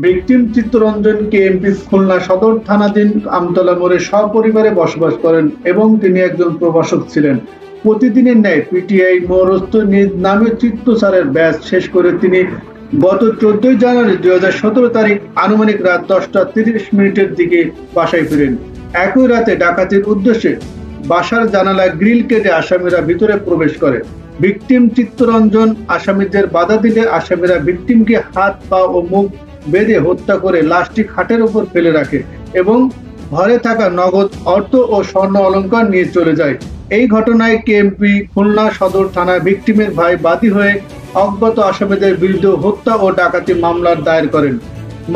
Victim Chittaranjan KMP Khulna সদর থানাধীন আমতলা মোড়ে সপরিবারে বসবাস করেন এবং তিনি একজন প্রভাষক ছিলেন। প্রতিদিনের ন্যায় পিটিআই মোড়স্থ নিজ নামে চিত্তসারের ব্যাচ শেষ করে তিনি গত 14 জানুয়ারি 2017 তারিখ আনুমানিক রাত 10:30 দিকে বাসায় ফিরেন। একই রাতে ডাকাতির উদ্দেশ্যে বাসার জানালা গ্রিল কেটে আসামিরা ভিতরে প্রবেশ করে। ভিকটিম চিত্তরঞ্জন আসামিদের বাধা দিলে আসামিরা ভিকটিমকে হাত পা ও মুখ বেঁধে হত্যা করে লাশটি খাটের উপর ফেলে রাখে এবং ঘরে থাকা নগদ অর্থ ও স্বর্ণ অলংকার নিয়ে চলে যায়। এই ঘটনায় কেএমপি খুলনা সদর থানায় ভিকটিমের ভাই বাদী হয়ে অজ্ঞাত আসামিদের বিরুদ্ধে হত্যা ও ডাকাতি মামলার দায়ের করেন।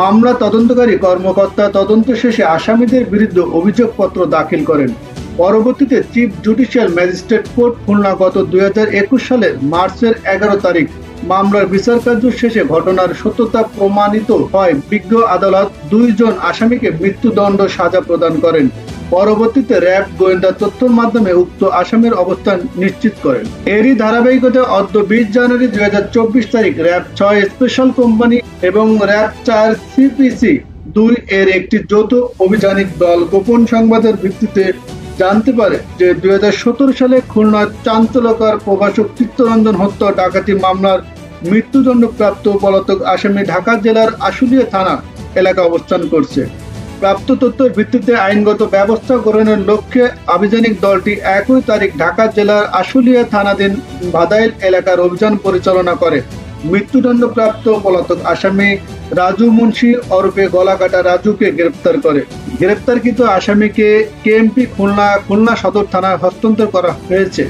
মামলা তদন্তকারী কর্মকর্তা তদন্ত শেষে আসামিদের বিরুদ্ধে অভিযোগপত্র দাখিল করেন। পরবর্তীতে chief judicial magistrate court Khulna গত 2021 সালের মার্চের 11 তারিখ মামলার বিচার কার্য শেষে ঘটনার সত্যতা প্রমাণিত হয় বিজ্ঞ আদালত 2 জন আসামিকে মৃত্যুদণ্ড সাজা প্রদান করেন। পরবর্তীতে র্যাব গোয়েন্দা তথ্যের মাধ্যমে উক্ত আসামির অবস্থান নিশ্চিত করেন। এরই ধারাবাহিকতায় অদ্য 20 জানুয়ারি 2024 তারিখ র্যাব 6 স্পেশাল কোম্পানি এবং র্যাব 4 সিপিসি 2 এর একটি যৌথ অভিযানিক দল গোপন সংবাদের ভিত্তিতে জানতে পারে যে 2017 সালে খুলনার চাঞ্চল্যকর প্রভাষক চিত্তরঞ্জন হত্যা ডাকাতি মামলার মৃত্যুদণ্ডপ্রাপ্ত পলাতক আসামি ঢাকা জেলার আশুলিয়া থানা এলাকায় অবস্থান করছে। প্রাপ্ত তথ্যের ভিত্তিতে আইনগত ব্যবস্থা গ্রহণের লক্ষ্যে অভিযানিক দলটি 1 তারিখ ঢাকা জেলার আশুলিয়া থানাধীন বাদাইল এলাকার অভিযান পরিচালনা করে মৃত্যুদণ্ডপ্রাপ্ত পলাতক আসামি রাজু মুন্সি ওরফে গলাকাটা রাজুকে গ্রেপ্তার করে। গ্রেপ্তারকৃত আসামিকে কেএমপি খুলনা সদর থানায় হস্তান্তর করা হয়েছে।